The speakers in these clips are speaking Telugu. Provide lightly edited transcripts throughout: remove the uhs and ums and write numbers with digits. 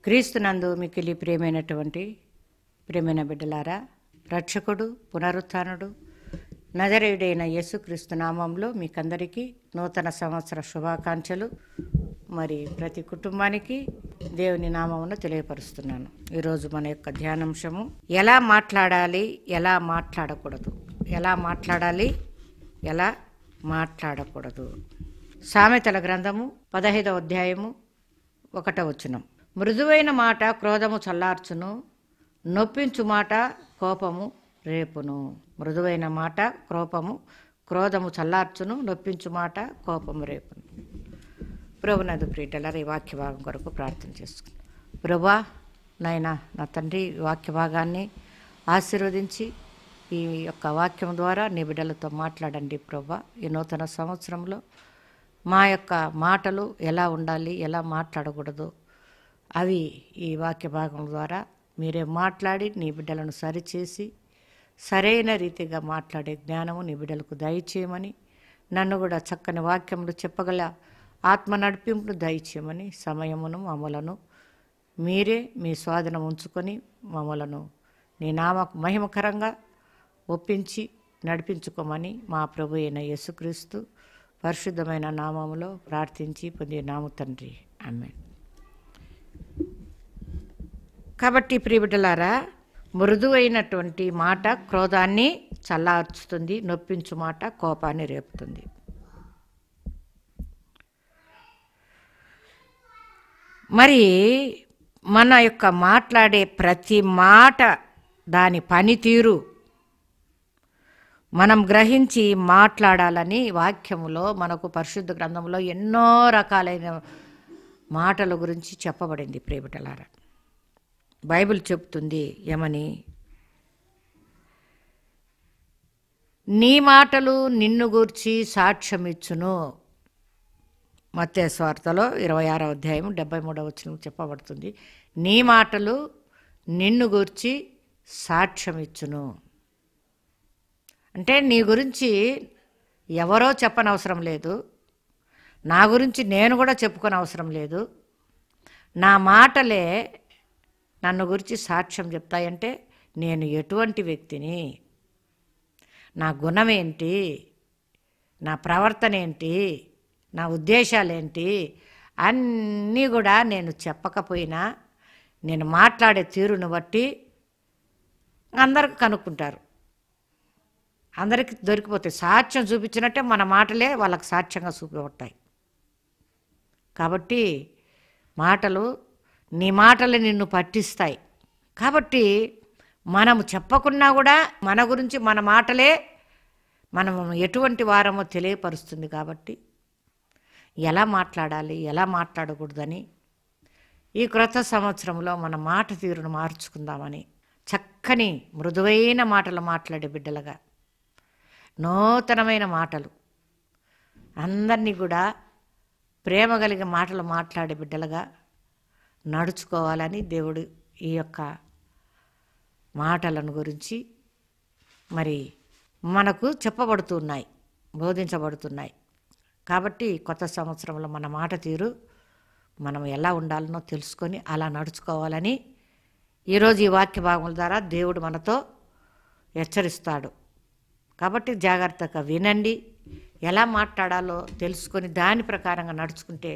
క్రీస్తునందు మిక్కిలి ప్రియమైన బిడ్డలారా, రక్షకుడు పునరుత్థానుడు నజరేయుడైన యేసుక్రీస్తు నామంలో మీకందరికీ నూతన సంవత్సర శుభాకాంక్షలు. మరి ప్రతి కుటుంబానికి దేవుని నామమును తెలియపరుస్తున్నాను. ఈరోజు మన యొక్క ధ్యానాంశము ఎలా మాట్లాడాలి, ఎలా మాట్లాడకూడదు. ఎలా మాట్లాడాలి, ఎలా మాట్లాడకూడదు. సామెతల గ్రంథము 15వ అధ్యాయము 1వ వచనం. మృదువైన మాట క్రోధము చల్లార్చును, నొప్పించు మాట కోపము రేపును. మృదువైన మాట క్రోధము చల్లార్చును, నొప్పించు మాట కోపము రేపును. ప్రభునందు ప్రియటలారా, ఈ వాక్య భాగం కొరకు ప్రార్థన చేసుకున్నాను. ప్రభువా, నాయనా, నా తండ్రి, ఈ వాక్య భాగాన్ని ఆశీర్వదించి ఈ యొక్క వాక్యం ద్వారా నీ బిడ్డలతో మాట్లాడండి ప్రభువా. ఈ నూతన సంవత్సరంలో మా యొక్క మాటలు ఎలా ఉండాలి, ఎలా మాట్లాడకూడదు, అవి ఈ వాక్య భాగం ద్వారా మీరే మాట్లాడి నీ బిడ్డలను సరిచేసి సరైన రీతిగా మాట్లాడే జ్ఞానము నీ బిడ్డలకు దయచేయమని, నన్ను కూడా చక్కని వాక్యములు చెప్పగల ఆత్మ నడిపింపును దయచేయమని, సమయమును మమ్మలను మీరే మీ స్వాధీనం ఉంచుకొని మమ్మలను నీ నామకు మహిమకరంగా ఒప్పించి నడిపించుకోమని మా ప్రభు అయిన యేసుక్రీస్తు పరిశుద్ధమైన నామములో ప్రార్థించి పొంది నాము తండ్రి, ఆమేన్. కాబట్టి ప్రియబిడ్డలారా, మృదువైనటువంటి మాట క్రోధాన్ని చల్లార్చుతుంది, నొప్పించు మాట కోపాన్ని రేపుతుంది. మరి మన యొక్క మాట్లాడే ప్రతి మాట, దాని పనితీరు మనం గ్రహించి మాట్లాడాలని వాక్యములో మనకు పరిశుద్ధ గ్రంథంలో ఎన్నో రకాలైన మాటల గురించి చెప్పబడింది. ప్రియబిడ్డలారా, బైబిల్ చెప్తుంది ఏమని? నీ మాటలు నిన్ను గూర్చి సాక్ష్యమిచ్చును. మత్తయి సువార్తలో 26వ అధ్యాయం 73వ వచనం చెప్పబడుతుంది. నీ మాటలు నిన్ను గూర్చి సాక్ష్యమిచ్చును. అంటే నీ గురించి ఎవరో చెప్పనవసరం లేదు, నా గురించి నేను కూడా చెప్పుకొని అవసరం లేదు. నా మాటలే నన్ను గురించి సాక్ష్యం చెప్తాయంటే నేను ఎటువంటి వ్యక్తిని, నా గుణం ఏంటి, నా ప్రవర్తన ఏంటి, నా ఉద్దేశాలేంటి, అన్నీ కూడా నేను చెప్పకపోయినా నేను మాట్లాడే తీరును బట్టి అందరికి కనుక్కుంటారు, అందరికి దొరికిపోతాయి. సాక్ష్యం చూపించినట్టే మన మాటలే వాళ్ళకి సాక్ష్యంగా చూపిస్తాయి. కాబట్టి నీ మాటలు నిన్ను పట్టిస్తాయి. కాబట్టి మనము చెప్పకున్నా కూడా మన గురించి మన మాటలే మనము ఎటువంటి వారమో తెలియపరుస్తుంది. కాబట్టి ఎలా మాట్లాడాలి, ఎలా మాట్లాడకూడదని ఈ క్రొత్త సంవత్సరంలో మన మాట తీరును మార్చుకుందామని చక్కని మృదువైన మాటలు మాట్లాడే బిడ్డలుగా, నూతనమైన మాటలు, అందరినీ కూడా ప్రేమ కలిగే మాటలు మాట్లాడే బిడ్డలుగా నడుచుకోవాలని దేవుడు ఈ యొక్క మాటలను గురించి మరి మనకు చెప్పబడుతున్నాయి, బోధించబడుతున్నాయి. కాబట్టి కొత్త సంవత్సరంలో మన మాట తీరు మనం ఎలా ఉండాలనో తెలుసుకొని అలా నడుచుకోవాలని ఈరోజు ఈ వాక్య భాగముల ద్వారా దేవుడు మనతో హెచ్చరిస్తాడు. కాబట్టి జాగ్రత్తగా వినండి, ఎలా మాట్లాడాలో తెలుసుకొని దాని ప్రకారంగా నడుచుకుంటే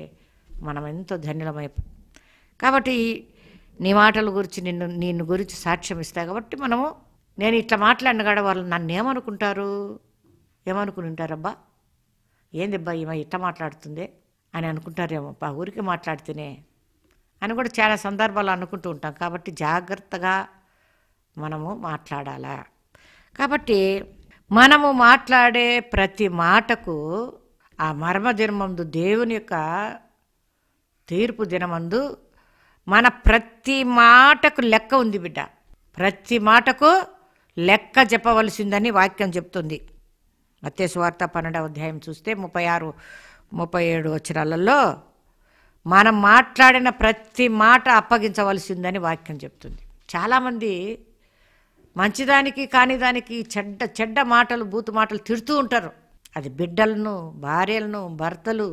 మనం ఎంతో ధన్యులమైపోతాం. కాబట్టి నీ మాటల గురించి నిన్ను గురించి సాక్ష్యం ఇస్తాయి. కాబట్టి నేను ఇట్లా మాట్లాడిన కాడ వాళ్ళు నన్ను ఏమనుకుని ఉంటారబ్బా, ఏందిబ్బా ఈమె ఇట్లా మాట్లాడుతుందే అని అనుకుంటారేమో, ఊరికి మాట్లాడితేనే అని కూడా చాలా సందర్భాలు అనుకుంటూ ఉంటాం. కాబట్టి జాగ్రత్తగా మనము మాట్లాడాలా. కాబట్టి మనము మాట్లాడే ప్రతి మాటకు ఆ మర్మ దినమందు, దేవుని యొక్క తీర్పు దినమందు మన ప్రతి మాటకు లెక్క ఉంది బిడ్డ. ప్రతి మాటకు లెక్క చెప్పవలసిందని వాక్యం చెప్తుంది. మత్తయి సువార్త 12వ అధ్యాయం చూస్తే 36, 37 వచనాలలో మనం మాట్లాడిన ప్రతి మాట అప్పగించవలసిందని వాక్యం చెప్తుంది. చాలామంది మంచిదానికి కాని దానికి చెడ్డ మాటలు, బూతు మాటలు తిడుతూ ఉంటారు. అది బిడ్డలను, భార్యలను, భర్తలు,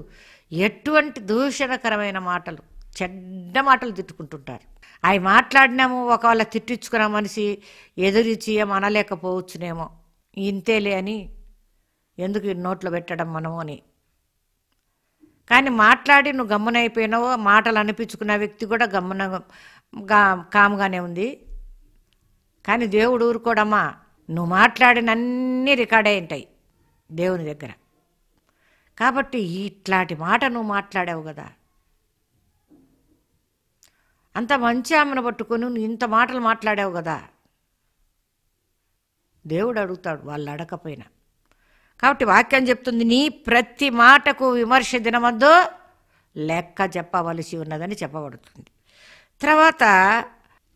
ఎటువంటి దూషణకరమైన మాటలు చెడ్డ మాటలు తిట్టుకుంటుంటారు. అవి మాట్లాడినాము, ఒకవేళ తిట్టించుకున్న మనిషి ఎదురిచ్చి ఏం అనలేకపోవచ్చునేమో, ఇంతేలే అని ఎందుకు ఈ నోట్లో పెట్టడం మనము అని. కానీ మాట్లాడి నువ్వు గమ్మునైపోయినావో, మాటలు అనిపించుకున్న వ్యక్తి కూడా కాముగానే ఉంది. కానీ దేవుడు ఊరుకోడమ్మా, నువ్వు మాట్లాడిన అన్నీ రికార్డ్ అయి ఉంటాయి దేవుని దగ్గర. కాబట్టి ఇట్లాంటి మాట నువ్వు మాట్లాడావు కదా, అంత మంచి ఆమెను పట్టుకొని నువ్వు ఇంత మాటలు మాట్లాడావు కదా, దేవుడు అడుగుతాడు వాళ్ళు అడగకపోయినా. కాబట్టి వాక్యం చెప్తుంది, నీ ప్రతి మాటకు విమర్శ దినమందు లెక్క చెప్పవలసి ఉన్నదని చెప్పబడుతుంది. తర్వాత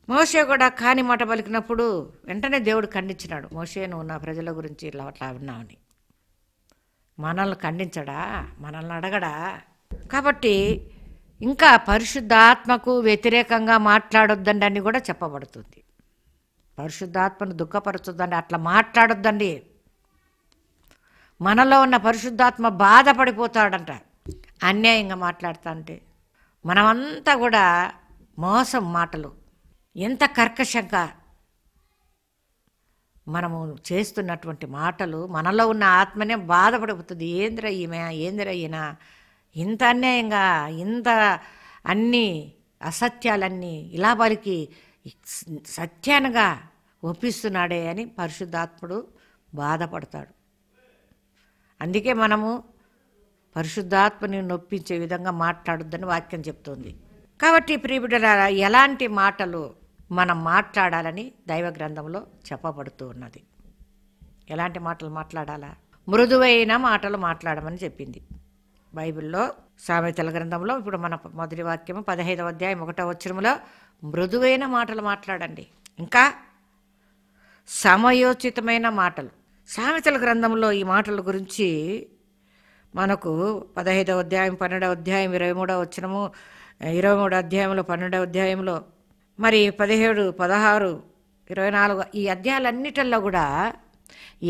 మోషే కూడా కాని మాట పలికినప్పుడు వెంటనే దేవుడు ఖండించినాడు. మోషే, నువ్వు నా ప్రజల గురించి ఇలా అట్లా విన్నావని. మనల్ని ఖండించడా, మనల్ని అడగడా? కాబట్టి ఇంకా పరిశుద్ధాత్మకు వ్యతిరేకంగా మాట్లాడొద్దండి అని కూడా చెప్పబడుతుంది. పరిశుద్ధాత్మను దుఃఖపరచొద్దండి, అట్లా మాట్లాడొద్దండి. మనలో ఉన్న పరిశుద్ధాత్మ బాధపడిపోతాడంట అన్యాయంగా మాట్లాడుతా అంటే. మనమంతా కూడా మోసం మాటలు, ఎంత కర్కశంగా మనము చేస్తున్నటువంటి మాటలు మనలో ఉన్న ఆత్మనే బాధపడిపోతుంది. ఏందిరా ఈమె, ఏందిరా ఈయన, ఇంత అన్యాయంగా, ఇంత అన్ని అసత్యాలన్నీ ఇలా పలికి సత్యానుగా ఒప్పిస్తున్నాడే అని పరిశుద్ధాత్ముడు బాధపడతాడు. అందుకే మనము పరిశుద్ధాత్మని నొప్పించే విధంగా మాట్లాడొద్దని వాక్యం చెప్తుంది. కాబట్టి ప్రియబిడ్డలారా, ఎలాంటి మాటలు మనం మాట్లాడాలని దైవ గ్రంథంలో చెప్పబడుతూ ఉన్నది. ఎలాంటి మాటలు మాట్లాడాలా? మృదువైన మాటలు మాట్లాడమని చెప్పింది బైబిల్లో. సామెతల గ్రంథంలో ఇప్పుడు మన మొదటి వాక్యము 15వ అధ్యాయం 1వ వచనములో మృదువైన మాటలు మాట్లాడండి. ఇంకా సమయోచితమైన మాటలు. సామెతల గ్రంథంలో ఈ మాటల గురించి మనకు 15వ అధ్యాయం, 12వ అధ్యాయం, 23వ వచనము, 23వ అధ్యాయంలో, 12వ అధ్యాయంలో, మరి 17, 16, 24 ఈ అధ్యాయాలన్నిటిల్లో కూడా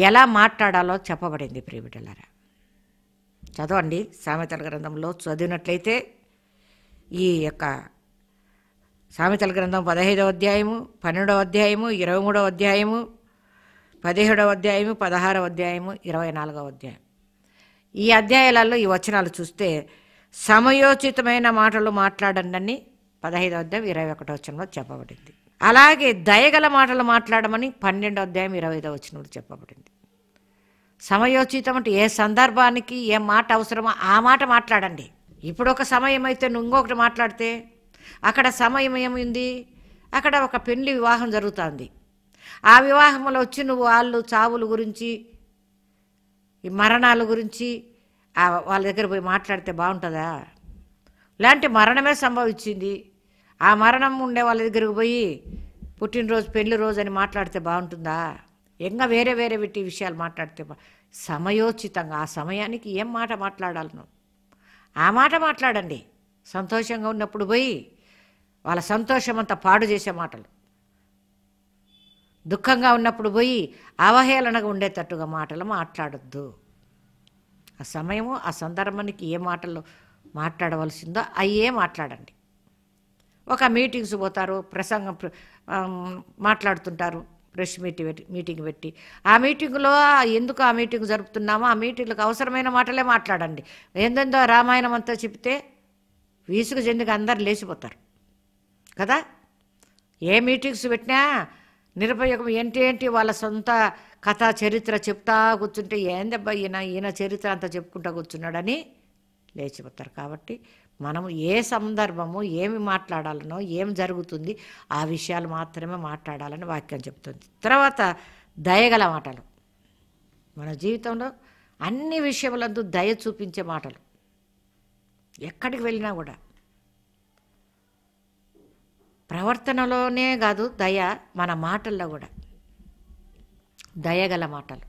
ఎలా మాట్లాడాలో చెప్పబడింది. ప్రియబిడ్డలారా, చదవండి. సామెతల గ్రంథంలో చదివినట్లయితే ఈ యొక్క సామెతల గ్రంథం 15వ అధ్యాయము, 12వ అధ్యాయము, 23వ అధ్యాయము, 17వ అధ్యాయము, 16వ అధ్యాయము, 24వ అధ్యాయం, ఈ అధ్యాయాలలో ఈ వచనాలు చూస్తే సమయోచితమైన మాటలు మాట్లాడండి అని 15వ అధ్యాయం 21వ వచనంలో చెప్పబడింది. అలాగే దయగల మాటలు మాట్లాడమని 12వ అధ్యాయం 25వ వచనంలో చెప్పబడింది. సమయోచితం అంటే ఏ సందర్భానికి ఏ మాట అవసరమో ఆ మాట మాట్లాడండి. ఇప్పుడు ఒక సమయం అయితే నువ్వు ఇంకొకటి మాట్లాడితే అక్కడ సమయం ఏమైంది, అక్కడ ఒక పెళ్లి వివాహం జరుగుతుంది. ఆ వివాహంలో వచ్చి నువ్వు వాళ్ళు చావుల గురించి, ఈ మరణాల గురించి వాళ్ళ దగ్గర పోయి మాట్లాడితే బాగుంటుందా? ఇలాంటి మరణమే సంభవించింది, ఆ మరణం ఉండే వాళ్ళ దగ్గరకు పోయి పుట్టినరోజు, పెళ్లి రోజు అని మాట్లాడితే బాగుంటుందా? ఇంకా వేరే వేరే వీటి విషయాలు మాట్లాడితే సమయోచితంగా ఆ సమయానికి ఏం మాట మాట్లాడాలను ఆ మాట మాట్లాడండి. సంతోషంగా ఉన్నప్పుడు పోయి వాళ్ళ సంతోషం అంతా పాడు చేసే మాటలు, దుఃఖంగా ఉన్నప్పుడు పోయి అవహేళనగా ఉండేటట్టుగా మాటలు మాట్లాడొద్దు. ఆ సమయము ఆ సందర్భానికి ఏ మాటలు మాట్లాడవలసిందో అయ్యే మాట్లాడండి. ఒక మీటింగ్స్ పోతారు, ప్రసంగం మాట్లాడుతుంటారు, ప్రెస్ మీటింగ్ పెట్టి ఆ మీటింగ్లో ఎందుకు ఆ మీటింగ్ జరుపుతున్నామో ఆ మీటింగ్లకు అవసరమైన మాటలే మాట్లాడండి. ఏందో రామాయణం అంతా చెప్తే వీసుకు చెందికి అందరు లేచిపోతారు కదా. ఏ మీటింగ్స్ పెట్టినా నిరుపయోగం ఏంటి వాళ్ళ సొంత కథ చరిత్ర చెప్తా కూర్చుంటే ఏందబ్బా ఈయన చరిత్ర అంతా చెప్పుకుంటా కూర్చున్నాడని లేచిపోతారు. కాబట్టి మనము ఏ సందర్భము ఏమి మాట్లాడాలనో ఏం జరుగుతుంది ఆ విషయాలు మాత్రమే మాట్లాడాలని వాక్యం చెప్తుంది. తర్వాత దయగల మాటలు. మన జీవితంలో అన్ని విషయములందు దయ చూపించే మాటలు. ఎక్కడికి వెళ్ళినా కూడా ప్రవర్తనలోనే కాదు దయ, మన మాటల్లో కూడా దయగల మాటలు.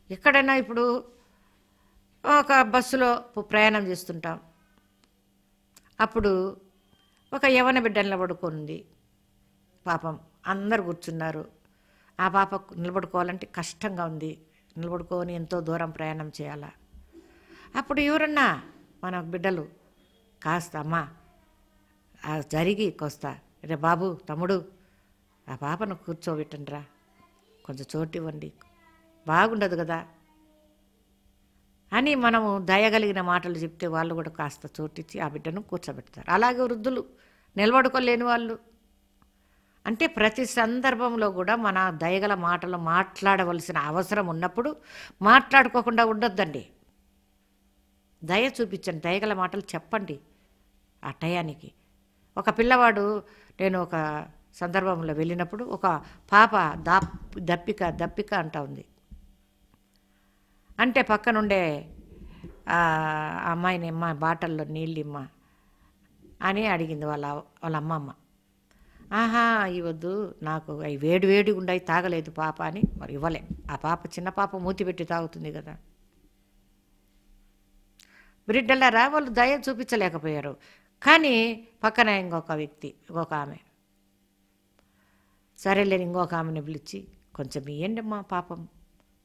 ఎక్కడైనా ఇప్పుడు ఒక బస్సులో ప్రయాణం చేస్తుంటాం, అప్పుడు ఒక యవన బిడ్డ నిలబడుకుంది. పాపం అందరు కూర్చున్నారు. ఆ పాపకు నిలబడుకోవాలంటే కష్టంగా ఉంది, నిలబడుకొని ఎంతో దూరం ప్రయాణం చేయాలా. అప్పుడు ఎవరన్నా మన బిడ్డలు కాస్త అమ్మా జరిగి కొస్తా రే బాబు తమ్ముడు ఆ పాపను కూర్చోబెట్టండిరా, కొంచెం చోటు ఇవ్వండి, బాగుండదు కదా అని మనము దయగలిగిన మాటలు చెప్తే వాళ్ళు కూడా కాస్త చోటిచ్చి ఆ బిడ్డను కూర్చోబెడతారు. అలాగే వృద్ధులు నిలబడుకోలేని వాళ్ళు అంటే ప్రతి సందర్భంలో కూడా మన దయగల మాటలు మాట్లాడవలసిన అవసరం ఉన్నప్పుడు మాట్లాడుకోకుండా ఉండొద్దండి. దయ చూపించండి, దయగల మాటలు చెప్పండి. ఆ టయానికి ఒక పిల్లవాడు, నేను ఒక సందర్భంలో వెళ్ళినప్పుడు ఒక పాప దప్పిక అంటా ఉంది. అంటే పక్కనుండే అమ్మాయిని అమ్మ బాటల్లో నీళ్ళు ఇమ్మ అని అడిగింది వాళ్ళ అమ్మమ్మ. ఆహా ఇవ్వద్దు, నాకు అవి వేడిగా ఉండయి తాగలేదు పాప అని మరి ఇవ్వలే. ఆ పాప చిన్న పాప మూతి పెట్టి తాగుతుంది కదా. బిడ్డలారా వాళ్ళు దయ చూపించలేకపోయారు. కానీ పక్కన ఇంకొక ఆమె సరేలేని ఇంకొక ఆమెను పిలిచి కొంచెం ఇవ్వండి అమ్మా,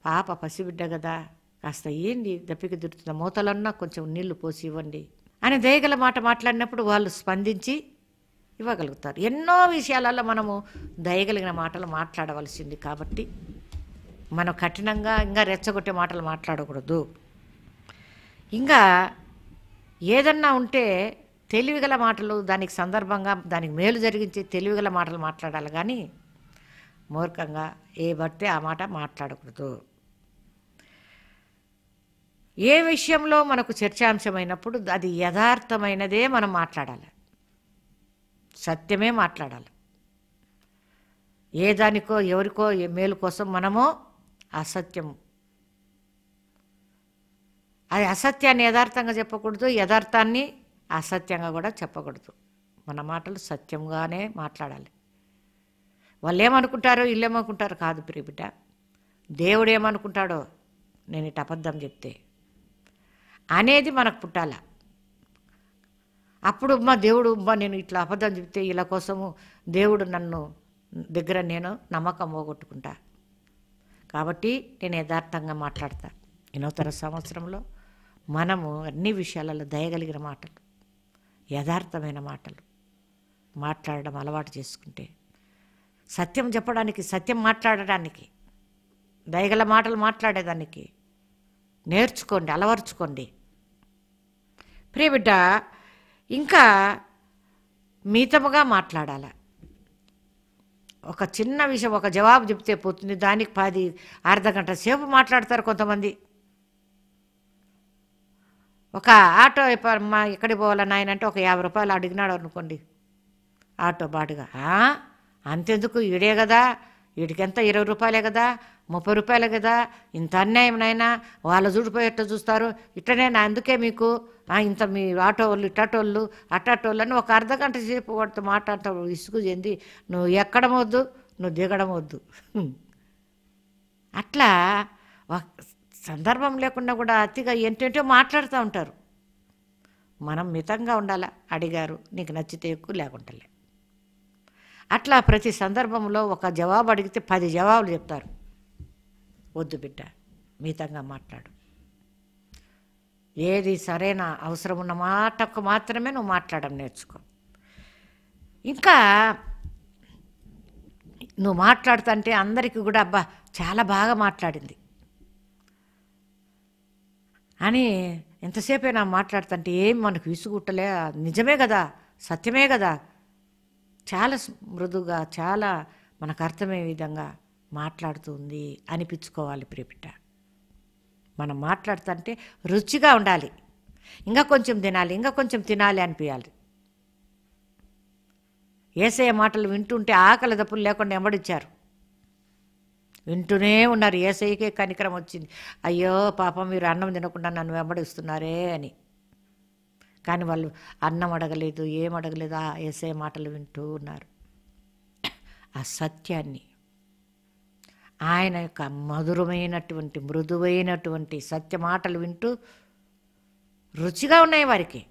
పాప పసిబిడ్డ కదా, కాస్త ఏంది దప్పిక దురుతున్న మూతలన్నా కొంచెం నీళ్లు పోసి ఇవ్వండి అని దయగల మాట మాట్లాడినప్పుడు వాళ్ళు స్పందించి ఇవ్వగలుగుతారు. ఎన్నో విషయాలలో మనము దయగలిగిన మాటలు మాట్లాడవలసింది. కాబట్టి మనం కఠినంగా ఇంకా రెచ్చగొట్టే మాటలు మాట్లాడకూడదు. ఇంకా ఏదన్నా ఉంటే తెలివిగల మాటలు, దానికి సందర్భంగా దానికి మేలు జరిగించే తెలివిగల మాటలు మాట్లాడాలి. కానీ మూర్ఖంగా ఏ పడితే ఆ మాట మాట్లాడకూడదు. ఏ విషయంలో మనకు చర్చాంశమైనప్పుడు అది యథార్థమైనదే మనం మాట్లాడాలి, సత్యమే మాట్లాడాలి. ఏ దానికో ఎవరికో మేలు కోసం మనమో అసత్యము, అది అసత్యాన్ని యథార్థంగా చెప్పకూడదు, యథార్థాన్ని అసత్యంగా కూడా చెప్పకూడదు. మన మాటలు సత్యంగానే మాట్లాడాలి. వాళ్ళు ఏమనుకుంటారో వీళ్ళేమనుకుంటారో కాదు ప్రియబిడ్డ, దేవుడు ఏమనుకుంటాడో నేను ఇటు అబద్ధం చెప్తే అనేది మనకు పుట్టాల. అప్పుడు దేవుడు నేను ఇట్లా అబద్ధం చెప్తే ఇలా కోసము దేవుడు నన్ను దగ్గర నేను నమ్మకం పోగొట్టుకుంటా. కాబట్టి నేను యథార్థంగా మాట్లాడతా. ఈ నూతన సంవత్సరంలో మనము అన్ని విషయాలలో దయగలిగిన మాటలు, యథార్థమైన మాటలు మాట్లాడడం అలవాటు చేసుకుంటే, సత్యం చెప్పడానికి, సత్యం మాట్లాడడానికి, దయగల మాటలు మాట్లాడేదానికి నేర్చుకోండి, అలవర్చుకోండి ప్రియబిడ్డ. ఇంకా మితముగా మాట్లాడాలి. ఒక చిన్న విషయం ఒక జవాబు చెప్తే పోతుంది, దానికి 10 అర్ధగంట సేపు మాట్లాడతారు కొంతమంది. ఒక ఆటో ఎక్కడికి పోవాలా నాయన అంటే ఒక 50 రూపాయలు అడిగినాడు అనుకోండి ఆటో బాటుగా, అంతెందుకు ఈడే కదా, వీడికెంత 20 రూపాయలే కదా, 30 రూపాయలే కదా, ఇంత అన్యాయం నాయనా, వాళ్ళ చూడిపోయేట్టు చూస్తారు, ఇట్లనే నా అందుకే మీకు ఇంత మీ ఆటో వాళ్ళు ఇట్టోళ్ళు అట్టోళ్ళు అని ఒక అర్ధగంట సేపు వాడితో మాట్లాడతావు. ఇసుగు చెంది నువ్వు ఎక్కడం వద్దు, నువ్వు దిగడం వద్దు. అట్లా సందర్భం లేకుండా కూడా అతిగా ఏంటంటో మాట్లాడుతూ ఉంటారు. మనం మితంగా ఉండాలా. అడిగారు, నీకు నచ్చితే ఎక్కువ లేకుంటలే. అట్లా ప్రతి సందర్భంలో ఒక జవాబు అడిగితే 10 జవాబులు చెప్తారు. వద్దు బిడ్డ, మితంగా మాట్లాడు. ఏది సరైన అవసరం ఉన్న మాటకు మాత్రమే నువ్వు మాట్లాడడం నేర్చుకో. ఇంకా నువ్వు మాట్లాడుతుంటే అందరికీ కూడా అబ్బా చాలా బాగా మాట్లాడింది అని ఎంతసేపైనా మాట్లాడుతుంటే ఏం మనకు విసుగుట్టలే, నిజమే కదా, సత్యమే కదా, చాలా మృదుగా చాలా మనకు అర్థమయ్యే విధంగా మాట్లాడుతుంది అనిపించుకోవాలి ప్రియబిడ్డ. మనం మాట్లాడుతుంటే రుచిగా ఉండాలి, ఇంకా కొంచెం తినాలి, ఇంకా కొంచెం తినాలి అనిపించాలి. యేసయ్య మాటలు వింటుంటే ఆకలి దప్పులు లేకుండా ఎంబడిచ్చారు, వింటూనే ఉన్నారు. యేసయ్యకే కనికరం వచ్చింది, అయ్యో పాపం మీరు అన్నం తినకుండా నన్ను వెంబడిస్తున్నారే అని. కానీ వాళ్ళు అన్నం అడగలేదు, ఏం అడగలేదు, ఆ యేసయ్య మాటలు వింటూ ఉన్నారు. ఆ సత్యాన్ని, ఆయన యొక్క మధురమైనటువంటి మృదువైనటువంటి సత్య మాటలు వింటూ రుచిగా ఉన్నాయి వారికి.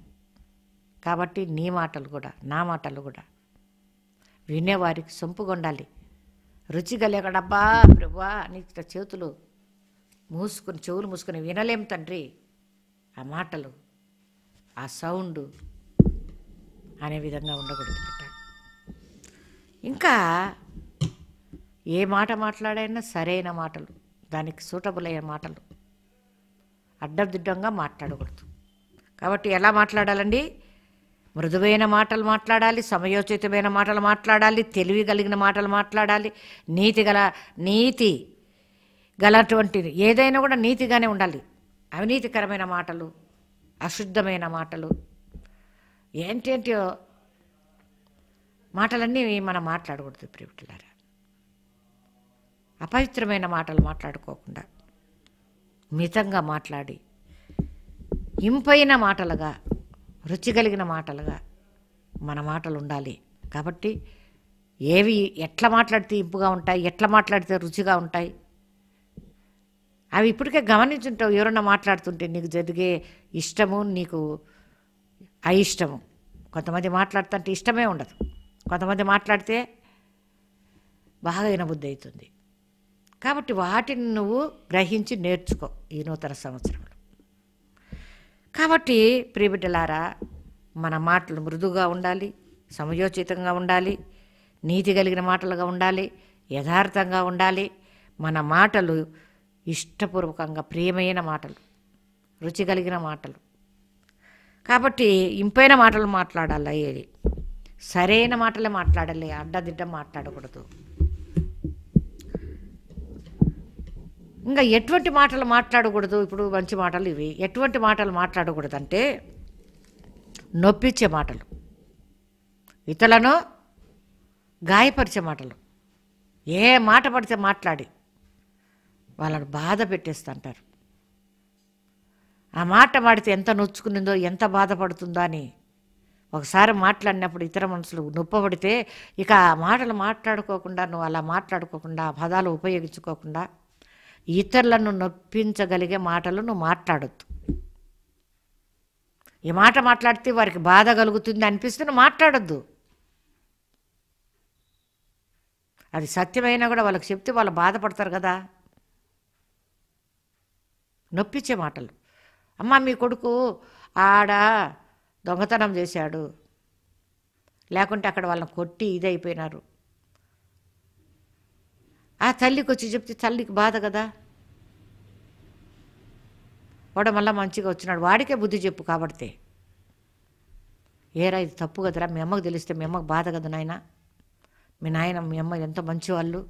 కాబట్టి నీ మాటలు కూడా నా మాటలు కూడా వినేవారికి సొంపుగా ఉండాలి. రుచిగా లేకుండా అబ్బా ప్రభువా అని చేతులు మూసుకొని చెవులు మూసుకొని వినలేం తండ్రి. ఆ మాటలు, ఆ సౌండ్ అనే విధంగా ఉండకూడదు బిడ్డ. ఇంకా ఏ మాట మాట్లాడైనా సరైన మాటలు, దానికి సూటబుల్ అయిన మాటలు, అడ్డదిడ్డంగా మాట్లాడకూడదు. కాబట్టి ఎలా మాట్లాడాలండి? మృదువైన మాటలు మాట్లాడాలి, సమయోచితమైన మాటలు మాట్లాడాలి, తెలివి కలిగిన మాటలు మాట్లాడాలి, నీతి గలటువంటిది ఏదైనా కూడా నీతిగానే ఉండాలి. అవినీతికరమైన మాటలు, అశుద్ధమైన మాటలు, ఏంటేంటో మాటలన్నీ మనం మాట్లాడకూడదు ప్రియమిత్రులారా. అపవిత్రమైన మాటలు మాట్లాడుకోకుండా మితంగా మాట్లాడి ఇంపైన మాటలుగా, రుచి కలిగిన మాటలుగా మన మాటలు ఉండాలి. కాబట్టి ఏవి ఎట్లా మాట్లాడితే ఇంపుగా ఉంటాయి, ఎట్లా మాట్లాడితే రుచిగా ఉంటాయి, అవి ఇప్పటికే గమనించుంటావు. ఎవరన్నా మాట్లాడుతుంటే నీకు జరిగే ఇష్టము, నీకు అయిష్టము. కొంతమంది మాట్లాడుతుంటే ఇష్టమే ఉండదు, కొంతమంది మాట్లాడితే బాగా వినబుద్ధి అవుతుంది. కాబట్టి వాటిని నువ్వు గ్రహించి నేర్చుకో ఈ నూతన సంవత్సరంలో. కాబట్టి ప్రియబిడ్డలారా, మన మాటలు మృదువుగా ఉండాలి, సమయోచితంగా ఉండాలి, నీతి కలిగిన మాటలుగా ఉండాలి, యథార్థంగా ఉండాలి. మన మాటలు ఇష్టపూర్వకంగా ప్రియమైన మాటలు, రుచి కలిగిన మాటలు. కాబట్టి ఇంపైన మాటలు మాట్లాడాలి, ఏది సరైన మాటలే మాట్లాడాలి, అడ్డదిడ్డం మాట్లాడకూడదు. ఇంకా ఎటువంటి మాటలు మాట్లాడకూడదు? ఇప్పుడు మంచి మాటలు ఇవి. ఎటువంటి మాటలు మాట్లాడకూడదు అంటే నొప్పించే మాటలు, ఇతరులను గాయపరిచే మాటలు. ఏ మాట పడితే మాట్లాడి వాళ్ళని బాధ పెట్టేస్తుంటారు. ఆ మాట మాడితే ఎంత నొచ్చుకునిందో, ఎంత బాధపడుతుందో అని ఒకసారి మాట్లాడినప్పుడు ఇతర మనుషులు నొప్పబడితే ఇక ఆ మాటలు మాట్లాడుకోకుండా, నువ్వు అలా మాట్లాడుకోకుండా, ఆ పదాలు ఉపయోగించుకోకుండా ఇతరులను నొప్పించగలిగే మాటలు నువ్వు మాట్లాడొద్దు. ఈ మాట మాట్లాడితే వారికి బాధ కలుగుతుంది అనిపిస్తే నువ్వు మాట్లాడొద్దు. అది సత్యమైనా కూడా వాళ్ళకి చెప్తే వాళ్ళు బాధపడతారు కదా. నొప్పించే మాటలు. అమ్మ, మీ కొడుకు ఆడ దొంగతనం చేశాడు, లేకుంటే అక్కడ వాళ్ళని కొట్టి ఇదైపోయినారు. ఆ తల్లికి వచ్చి చెప్తే తల్లికి బాధ కదా. వాడు మళ్ళీ మంచిగా వచ్చినాడు, వాడికే బుద్ధి చెప్పు. కాబట్టి ఏరా ఇది తప్పు కదరా, మీ అమ్మకు తెలిస్తే మీ అమ్మకు బాధ కదా నాయన, మీ నాయన మీ అమ్మ ఎంత మంచివాళ్ళు.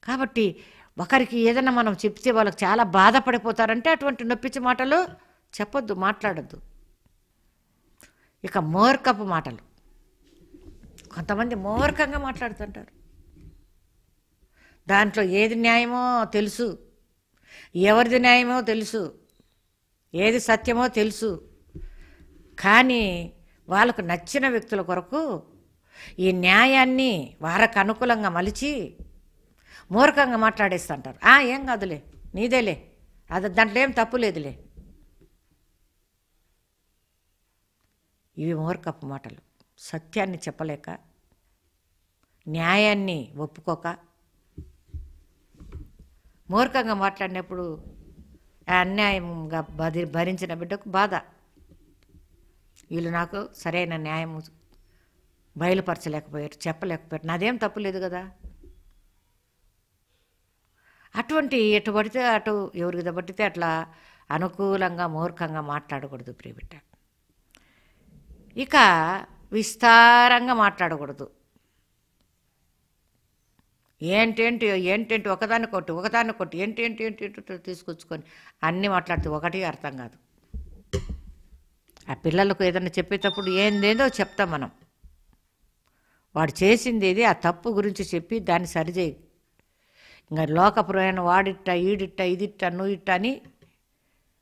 కాబట్టి ఒకరికి ఏదైనా మనం చెప్తే వాళ్ళకి చాలా బాధపడిపోతారంటే అటువంటి నొప్పించే మాటలు చెప్పొద్దు, మాట్లాడద్దు. ఇక మూర్ఖపు మాటలు. కొంతమంది మూర్ఖంగా మాట్లాడుతుంటారు. దాంట్లో ఏది న్యాయమో తెలుసు, ఎవరిది న్యాయమో తెలుసు, ఏది సత్యమో తెలుసు. కానీ వాళ్ళకు నచ్చిన వ్యక్తుల కొరకు ఈ న్యాయాన్ని వారికి అనుకూలంగా మలిచి మూర్ఖంగా మాట్లాడేస్తుంటారు. ఏం కాదులే, నీదేలే, అది దాంట్లో ఏం తప్పు లేదులే. ఇవి మూర్ఖపు మాటలు. సత్యాన్ని చెప్పలేక, న్యాయాన్ని ఒప్పుకోక మూర్ఖంగా మాట్లాడినప్పుడు అన్యాయంగా భరించిన బిడ్డకు బాధ. వీళ్ళు నాకు సరైన న్యాయం బయలుపరచలేకపోయారు, చెప్పలేకపోయారు, నాదేం తప్పు లేదు కదా. అటువంటి ఎటు పడితే అటు, ఎవరికి పడితే అట్లా అనుకూలంగా మూర్ఖంగా మాట్లాడకూడదు ప్రియబిడ్డ. ఇక విస్తారంగా మాట్లాడకూడదు. ఏంటేంటి ఒకదాన్ని కొట్టి ఏంటి తీసుకొచ్చుకొని అన్నీ మాట్లాడితే ఒకటి అర్థం కాదు. ఆ పిల్లలకు ఏదైనా చెప్పేటప్పుడు ఏందేదో చెప్తాం మనం. వాడు చేసింది ఏది, ఆ తప్పు గురించి చెప్పి దాన్ని సరిచేయి. ఇంకా లోకపురమైన వాడిట్ట, ఈడిట్ట, ఇదిట్ట, నువ్వు ఇట్ట అని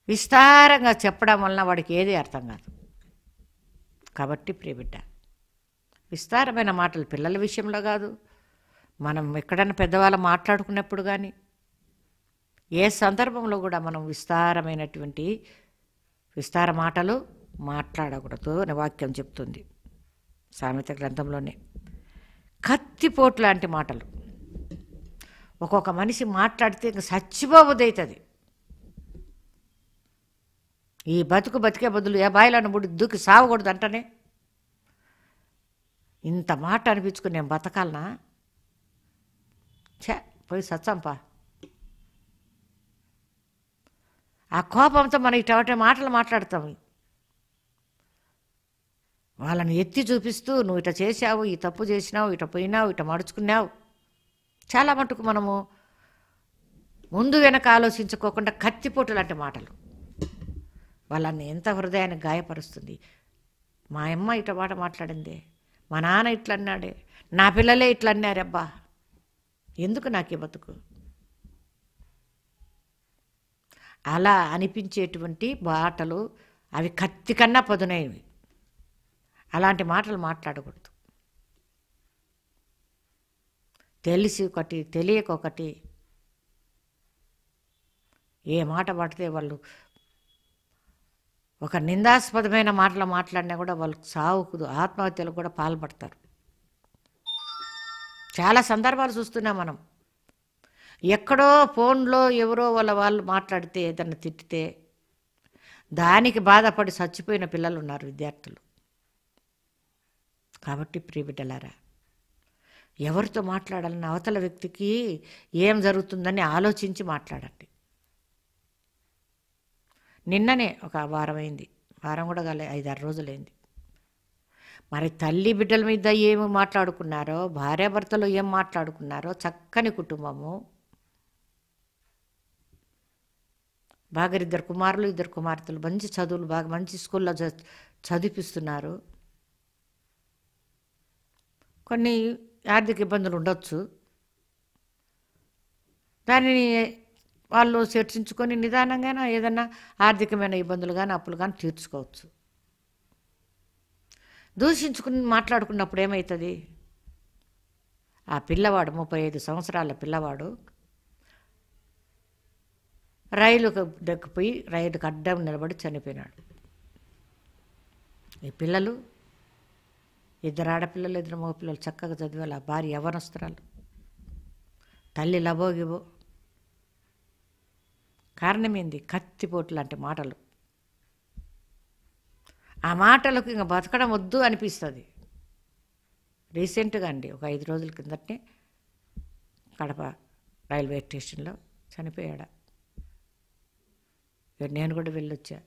విస్తారంగా చెప్పడం వలన వాడికి ఏది అర్థం కాదు. కాబట్టి ప్రియబిడ్డ, విస్తారమైన మాటలు పిల్లల విషయంలో కాదు, మనం ఎక్కడైనా పెద్దవాళ్ళు మాట్లాడుకున్నప్పుడు కానీ ఏ సందర్భంలో కూడా మనం విస్తార మాటలు మాట్లాడకూడదు అని వాక్యం చెప్తుంది. సామెత గ్రంథంలోనే కత్తిపోటు లాంటి మాటలు. ఒక్కొక్క మనిషి మాట్లాడితే ఇంక చచ్చిపోబుద్ది అవుతుంది. ఈ బతికే బదులు ఏ బాయిలను బుడి దూకి సావకూడదు అంటనే ఇంత మాట అనిపించుకుని నేను బతకాలనా? పోయి సచ్చంపా. ఆ కోపంతో మనం ఇటువంటి మాటలు మాట్లాడతాం. వాళ్ళని ఎత్తి చూపిస్తూ నువ్వు ఇట చేశావు, ఈ తప్పు చేసినావు, ఇట పోయినావు, ఇట మడుచుకున్నావు. చాలా మటుకు మనము ముందు వెనక ఆలోచించుకోకుండా కత్తిపోటు లాంటి మాటలు వాళ్ళని ఎంత హృదయాన్ని గాయపరుస్తుంది. మా అమ్మ ఇట మాట మాట్లాడిందే, మా నాన్న ఇట్లా అన్నాడే, నా పిల్లలే ఇట్లా అన్నారబ్బా, ఎందుకు నాకు ఈ బతుకు? అలా అనిపించేటువంటి మాటలు అవి కత్తి కన్నా పదునైనవి. అలాంటి మాటలు మాట్లాడకూడదు. తెలిసి ఒకటి తెలియక ఒకటి ఏ మాట పడితే వాళ్ళు ఒక నిందాస్పదమైన మాటలు మాట్లాడినా కూడా వాళ్ళకు సావుకు ఆత్మహత్యలకు కూడా పాల్పడతారు. చాలా సందర్భాలు చూస్తున్నాం మనం. ఎక్కడో ఫోన్లో ఎవరో వాళ్ళు మాట్లాడితే ఏదన్నా తిట్టితే దానికి బాధపడి చచ్చిపోయిన పిల్లలు ఉన్నారు, విద్యార్థులు. కాబట్టి ప్రియబిడ్డలారా, ఎవరితో మాట్లాడాలని అవతల వ్యక్తికి ఏం జరుగుతుందని ఆలోచించి మాట్లాడండి. నిన్ననే ఒక వారం అయింది, వారం కూడా కాలే, 5-6 రోజులైంది. మరి తల్లి బిడ్డల మీద ఏమి మాట్లాడుకున్నారో, భార్యాభర్తలు ఏం మాట్లాడుకున్నారో, చక్కని కుటుంబము, బాగా 2 కుమారులు 2 కుమార్తెలు, మంచి చదువులు, బాగా మంచి స్కూల్లో చదివిపిస్తున్నారు. కొన్ని ఆర్థిక ఇబ్బందులు ఉండొచ్చు, దానిని వాళ్ళు చర్చించుకొని నిదానంగానే ఏదన్నా ఆర్థికమైన ఇబ్బందులు కానీ అప్పులు కానీ తీర్చుకోవచ్చు. దూషించుకుని మాట్లాడుకున్నప్పుడు ఏమవుతుంది? ఆ పిల్లవాడు 35 సంవత్సరాల పిల్లవాడు రైలుకు దక్కిపోయి రైలుకు అడ్డం నిలబడి చనిపోయినాడు. ఈ పిల్లలు 2 ఆడపిల్లలు 2 మగపిల్లలు చక్కగా చదివాలి. ఆ భార్య యవ్వనస్తురాలు, తల్లి లబోగిబో. కారణం ఏంది? కత్తిపోటు లాంటి మాటలు. ఆ మాటలకు ఇంకా బతకడం వద్దు అనిపిస్తుంది. రీసెంట్గా అండి, ఒక 5 రోజుల కిందటనే కడప రైల్వే స్టేషన్లో చనిపోయాడు. నేను కూడా వెళ్ళొచ్చా.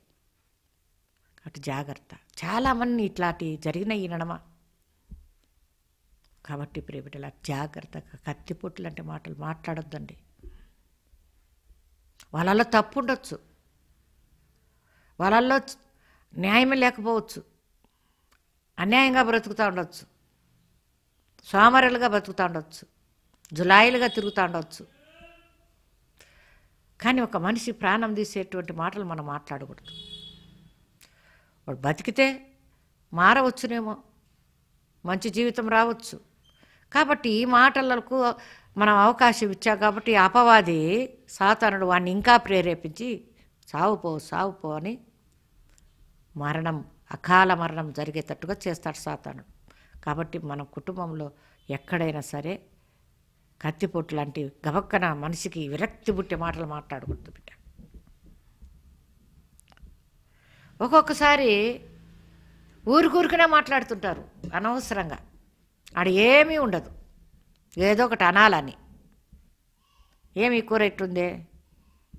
అటు జాగ్రత్త. చాలామంది ఇట్లాంటి జరిగిన ఈ నడమ. కాబట్టి ప్రియబిడ్డల జాగ్రత్తగా కత్తిపోటు లాంటి మాటలు మాట్లాడొద్దండి. వాళ్ళల్లో తప్పు ఉండొచ్చు, వాళ్ళల్లో న్యాయమే లేకపోవచ్చు, అన్యాయంగా బ్రతుకుతూ ఉండొచ్చు, సోమరులుగా బ్రతుకుతూ ఉండొచ్చు, జులాయిలుగా తిరుగుతూ ఉండొచ్చు. కానీ ఒక మనిషి ప్రాణం తీసేటువంటి మాటలు మనం మాట్లాడకూడదు. వాడు బతికితే మారవచ్చునేమో, మంచి జీవితం రావచ్చు. కాబట్టి ఈ మాటలకు మనం అవకాశం ఇచ్చాం. కాబట్టి అపవాది సాతానుడు వాడిని ఇంకా ప్రేరేపించి సావుపో అని మరణం, అకాల మరణం జరిగేటట్టుగా చేస్తాడు సాతానుడు. కాబట్టి మన కుటుంబంలో ఎక్కడైనా సరే కత్తిపోటు లాంటి గబక్కన మనిషికి విరక్తి పుట్టే మాటలు మాట్లాడకూడదు బిడ్డ. ఒక్కొక్కసారి ఊరికూరికనే మాట్లాడుతుంటారు అనవసరంగా. ఆడ ఏమీ ఉండదు, ఏదో ఒకటి అనాలని. ఏమి కూర ఎట్టుందే,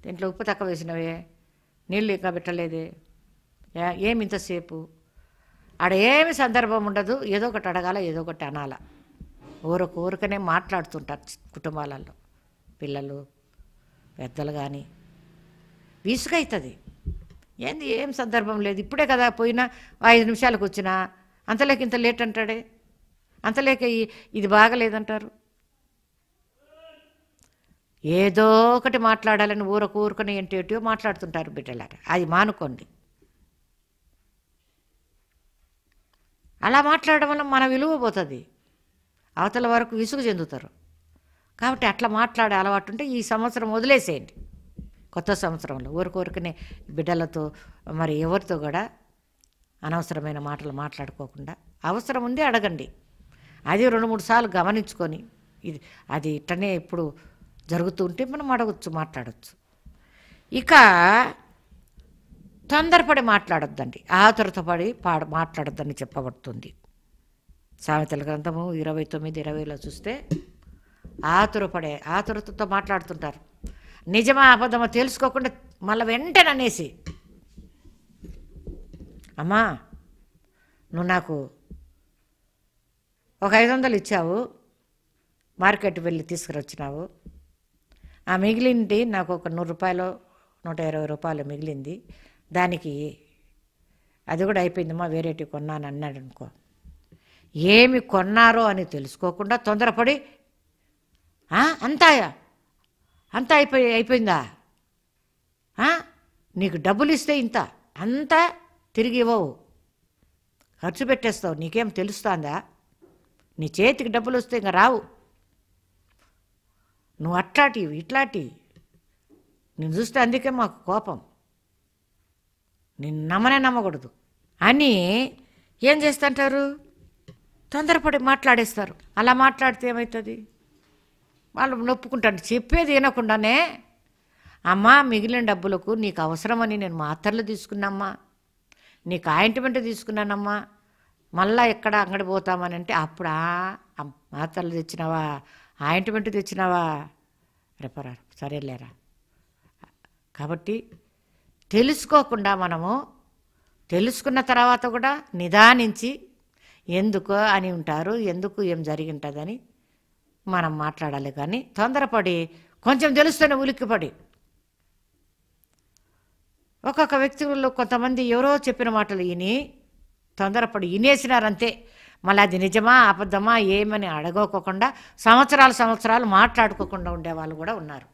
దీంట్లో ఉప్పు తక్కువ వేసినవే, నీళ్ళు ఇంకా పెట్టలేదే, ఏమి ఇంతసేపు. ఆడ ఏమి సందర్భం ఉండదు, ఏదో ఒకటి అడగాల, ఏదో ఒకటి అనాల. ఊరికనే మాట్లాడుతుంటారు కుటుంబాలలో పిల్లలు పెద్దలు. కానీ విసుగవుతుంది. ఏంది ఏం సందర్భం లేదు, ఇప్పుడే కదా పోయినా 5 నిమిషాలకు వచ్చినా, అంతలేక ఇంత లేట్ అంటాడే, అంతలేక ఇది బాగలేదంటారు. ఏదో ఒకటి మాట్లాడాలని ఊరికనే ఏంటో మాట్లాడుతుంటారు బిడ్డలారా. అది మానుకోండి. అలా మాట్లాడడం వల్ల మన విలువ పోతుంది, అవతల వరకు విసుగు చెందుతారు. కాబట్టి అట్లా మాట్లాడే అలవాటు ఉంటే ఈ సంవత్సరం వదిలేసేయండి. కొత్త సంవత్సరంలో ఊరికనే బిడ్డలతో మరి ఎవరితో కూడా అనవసరమైన మాటలు మాట్లాడుకోకుండా, అవసరం ఉంది అడగండి. అది 2-3 సార్లు గమనించుకొని అది ఇట్లనే ఇప్పుడు జరుగుతూ ఉంటే మనం అడగచ్చు, మాట్లాడవచ్చు. ఇక తొందరపడి మాట్లాడొద్దండి, ఆతురతపడి మాట్లాడొద్దని చెప్పబడుతుంది. సామెతల గ్రంథము 29:20 చూస్తే ఆతురతతో మాట్లాడుతుంటారు. నిజమా అబద్ధమా తెలుసుకోకుండా మళ్ళీ వెంటనే అనేసి, అమ్మా నువ్వు నాకు ఒక 500 ఇచ్చావు, మార్కెట్ వెళ్ళి తీసుకురొచ్చినావు, ఆ మిగిలింది నాకు ఒక 100 రూపాయలు 120 రూపాయలు మిగిలింది, దానికి అది కూడా అయిపోయిందమ్మా, వేరేటి కొన్నాను అన్నాడు అనుకో. ఏమి కొన్నారో అని తెలుసుకోకుండా తొందరపడి అంతా అయిపోయిందా, నీకు డబ్బులు ఇస్తే ఇంత అంతా తిరిగి ఇవ్వవు, ఖర్చు పెట్టేస్తావు, నీకేం తెలుస్తుందా, నీ చేతికి డబ్బులు వస్తే ఇంకా రావు, నువ్వు ఇట్లాంటి నేను చూస్తే అందుకే మాకు కోపం, నిన్ను నమ్మకూడదు అని ఏం చేస్తుంటారు, తొందరపడి మాట్లాడేస్తారు. అలా మాట్లాడితే ఏమవుతుంది, వాళ్ళు నొప్పుకుంటారు. చెప్పేది వినకుండానే, అమ్మా మిగిలిన డబ్బులకు నీకు అవసరమని నేను మాత్రలు తీసుకున్నామ్మా, నీకు ఆయింట్మెంట్ తీసుకున్నానమ్మా, మళ్ళా ఎక్కడ అంగడి పోతామని అంటే అప్పుడు మాత్రలు తెచ్చినావా, ఆయింట్మెంట్ తెచ్చినావా, రేపరా సరేలేరా. కాబట్టి తెలుసుకోకుండా మనము తెలుసుకున్న తర్వాత కూడా నిదానించి ఎందుకో అని ఉంటారు, ఎందుకు ఏం జరిగి ఉంటుందని మనం మాట్లాడాలి. కానీ తొందరపడి కొంచెం తెలుస్తూనే ఉలిక్కిపడి, ఒక్కొక్క వ్యక్తుల్లో కొంతమంది ఎవరో చెప్పిన మాటలు తొందరపడి వినేసినారంతే. మళ్ళీ అది నిజమా అబద్ధమా ఏమని అడగకోకుండా సంవత్సరాలు మాట్లాడుకోకుండా ఉండేవాళ్ళు కూడా ఉన్నారు.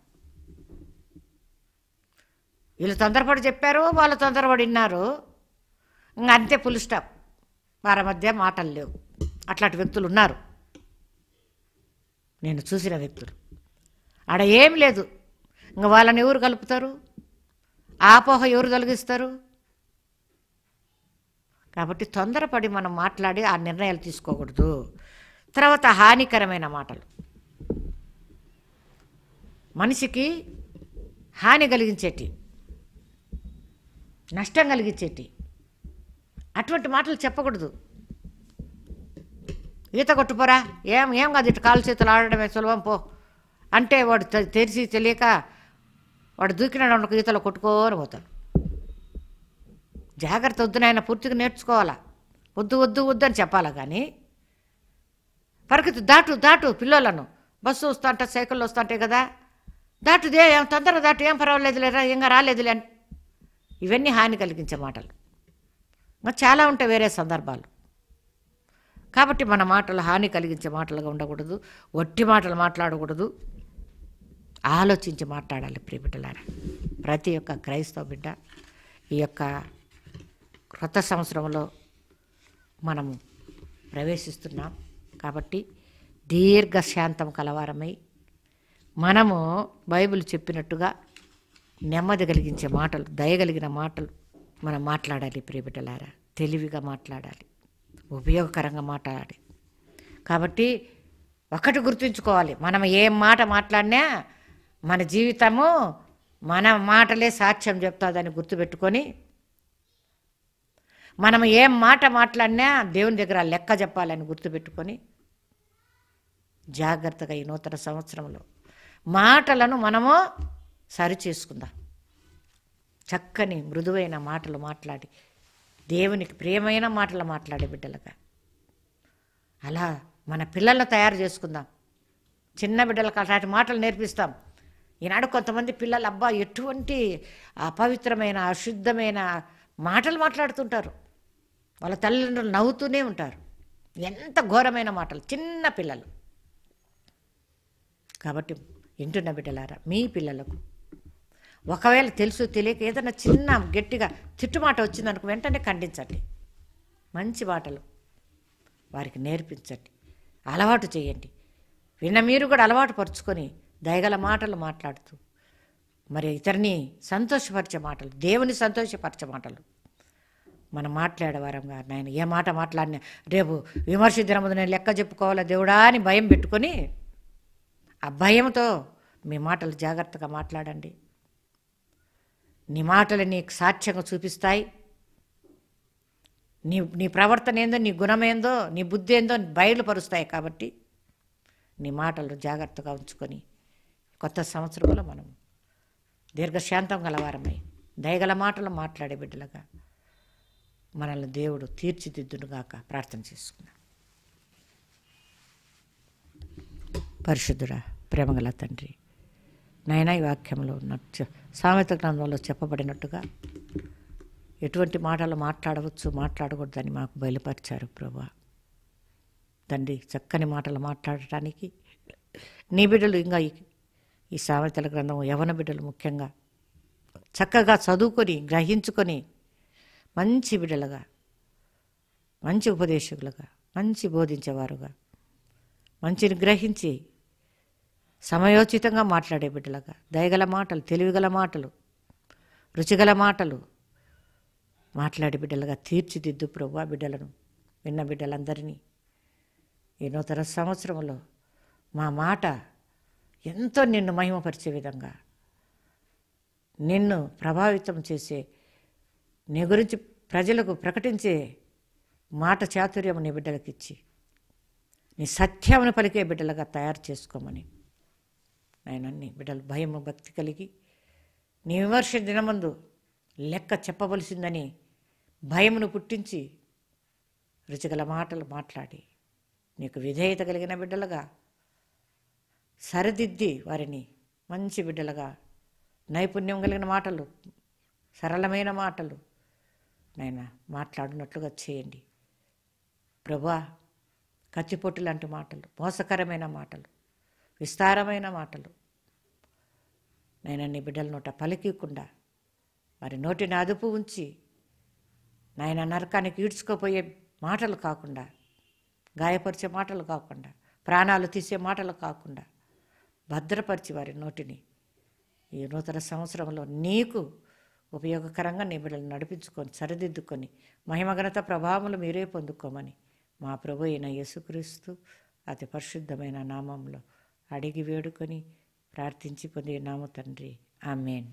వీళ్ళు తొందరపడి చెప్పారు, వాళ్ళు తొందరపడి విన్నారు, ఇంకా అంతే, ఫుల్ స్టాప్, వారి మధ్య మాటలు లేవు. అట్లాంటి వ్యక్తులు ఉన్నారు, నేను చూసిన వ్యక్తులు. ఆడ ఏం లేదు, ఇంకా వాళ్ళని ఎవరు కలుపుతారు, ఆపోహ ఎవరు తొలగిస్తారు. కాబట్టి తొందరపడి మనం మాట్లాడి ఆ నిర్ణయాలు తీసుకోకూడదు. తర్వాత హానికరమైన మాటలు, మనిషికి హాని కలిగించేటి, నష్టం కలిగించేటి అటువంటి మాటలు చెప్పకూడదు. ఈత కొట్టుపోరా, ఏం కాదు, ఇటు కాలు చేతులు ఆడడమే సులభం పో అంటే వాడు తెరిచి తెలియక వాడు దూకినాడు ఈతలో కొట్టుకోని పోతాడు. జాగ్రత్త, వద్దు నాయన, పూర్తిగా నేర్చుకోవాలా, వద్దు అని చెప్పాలా. కానీ పరిగెత్తు, దాటు పిల్లలను, బస్సు వస్తుంటే సైకిళ్ళు వస్తుంటాయి కదా, దాటుదే, తొందరగా దాటు, ఏం పర్వాలేదులేరా, ఇంకా రాలేదులే అని, ఇవన్నీ హాని కలిగించే మాటలు. ఇంకా చాలా ఉంటాయి వేరే సందర్భాలు. కాబట్టి మన మాటలు హాని కలిగించే మాటలుగా ఉండకూడదు, వట్టి మాటలు మాట్లాడకూడదు, ఆలోచించి మాట్లాడాలి. ప్రియబిడ్డలారా, ప్రతి ఒక్క క్రైస్తవ బిడ్డ ఈ యొక్క క్రొత్త సంవత్సరంలో మనము ప్రవేశిస్తున్నాం. కాబట్టి దీర్ఘశాంతం కలవారమై మనము బైబిల్ చెప్పినట్టుగా నెమ్మది కలిగించే మాటలు, దయగలిగిన మాటలు మనం మాట్లాడాలి. ప్రియబిడ్డలారా, తెలివిగా మాట్లాడాలి, ఉపయోగకరంగా మాట్లాడాలి. కాబట్టి ఒకటి గుర్తుంచుకోవాలి, మనం ఏం మాట మాట్లాడినా మన జీవితము మన మాటలే సాక్ష్యం చెప్తుందని గుర్తుపెట్టుకొని, మనం ఏం మాట మాట్లాడినా దేవుని దగ్గర లెక్క చెప్పాలని గుర్తుపెట్టుకొని జాగ్రత్తగా ఈ నూతన సంవత్సరంలో మాటలను మనము సరి చేసుకుందాం. చక్కని మృదువైన మాటలు మాట్లాడి, దేవునికి ప్రియమైన మాటలు మాట్లాడే బిడ్డలుగా అలా మన పిల్లలను తయారు చేసుకుందాం. చిన్న బిడ్డలకు అలాంటి మాటలు నేర్పిస్తాం. ఈనాడు కొంతమంది పిల్లలు అబ్బా ఎటువంటి అపవిత్రమైన అశుద్ధమైన మాటలు మాట్లాడుతుంటారు, వాళ్ళ తల్లిదండ్రులు నవ్వుతూనే ఉంటారు. ఎంత ఘోరమైన మాటలు, చిన్న పిల్లలు. కాబట్టి వింటున్న బిడ్డలారా, మీ పిల్లలకు ఒకవేళ తెలుసు తెలియక ఏదైనా చిన్న గట్టిగా తిట్టుమాట వచ్చిందనుకో వెంటనే ఖండించండి. మంచి మాటలు వారికి నేర్పించండి, అలవాటు చేయండి. విన్న మీరు కూడా అలవాటు పరుచుకొని దయగల మాటలు మాట్లాడుతూ మరి ఇతరిని సంతోషపరిచే మాటలు, దేవుని సంతోషపరిచే మాటలు మనం మాట్లాడేవారంగా. నేను ఏ మాట మాట్లాడినా రేపు విమర్శ దినముందు నేను లెక్క చెప్పుకోవాలా దేవుడా అని భయం పెట్టుకొని ఆ భయంతో మీ మాటలు జాగ్రత్తగా మాట్లాడండి. నీ మాటలు నీకు సాక్ష్యంగా చూపిస్తాయి. నీ ప్రవర్తన ఏందో, నీ గుణమేందో, నీ బుద్ధి ఏందో బయలుపరుస్తాయి. కాబట్టి నీ మాటలు జాగ్రత్తగా ఉంచుకొని కొత్త సంవత్సరంలో మనం దీర్ఘశాంతం గలవారమై దయగల మాటలు మాట్లాడే బిడ్డలుగా మనల్ని దేవుడు తీర్చిదిద్దునుగాక ప్రార్థన చేసుకున్నాం. పరిశుద్ధుడా, ప్రేమగల తండ్రి, నాయనా, ఈ వాక్యంలో ఉన్నట్టు సామెత గ్రంథంలో చెప్పబడినట్టుగా ఎటువంటి మాటలు మాట్లాడవచ్చు, మాట్లాడకూడదని మాకు బయలుపరిచారు ప్రభువా. తండ్రి, చక్కని మాటలు మాట్లాడటానికి నీ బిడ్డలు ఇంకా ఈ సామెతల గ్రంథం యవన బిడ్డలు ముఖ్యంగా చక్కగా చదువుకొని గ్రహించుకొని మంచి బిడ్డలుగా, మంచి ఉపదేశకులుగా, మంచి బోధించేవారుగా, మంచిని గ్రహించి సమయోచితంగా మాట్లాడే బిడ్డలుగా, దయగల మాటలు, తెలివిగల మాటలు, రుచిగల మాటలు మాట్లాడే బిడ్డలుగా తీర్చిదిద్దు ప్రభువా. బిడ్డలను విన్న బిడ్డలందరినీ ఈ నూతన సంవత్సరంలో మా మాట ఎంతో నిన్ను మహిమపరిచే విధంగా, నిన్ను ప్రభావితం చేసే, నీ గురించి ప్రజలకు ప్రకటించే మాట చాతుర్యం నీ బిడ్డలకు ఇచ్చి నీ సత్యమును పలికే బిడ్డలుగా తయారు చేసుకోమని ఆయన నీ బిడ్డలు భయము భక్తి కలిగి నీ విమర్శ దినమందు లెక్క చెప్పవలసిందని భయమును పుట్టించి రుచిగల మాటలు మాట్లాడి నీకు విధేయత కలిగిన బిడ్డలుగా సరిదిద్ది వారిని మంచి బిడ్డలుగా, నైపుణ్యం కలిగిన మాటలు, సరళమైన మాటలు నాయన మాట్లాడినట్లుగా చేయండి ప్రభువా. కత్తిపొట్టు లాంటి మాటలు, మోసకరమైన మాటలు, విస్తారమైన మాటలు నాయన నీ బిడ్డల నోట పలికికుండా వారి నోటిని అదుపు ఉంచి నాయన నరకానికి ఈడ్చుకోపోయే మాటలు కాకుండా, గాయపరిచే మాటలు కాకుండా, ప్రాణాలు తీసే మాటలు కాకుండా భద్రపరిచి వారి నోటిని ఈ నూతన సంవత్సరంలో నీకు ఉపయోగకరంగా నీ బిడ్డలు నడిపించుకొని సరిదిద్దుకొని మహిమఘనత ప్రభావములు మీరే పొందుకోమని మా ప్రభు అయిన యేసుక్రీస్తు అతి పరిశుద్ధమైన నామంలో అడిగి వేడుకొని ప్రార్థించి పొందినాము తండ్రి. ఆమేన్.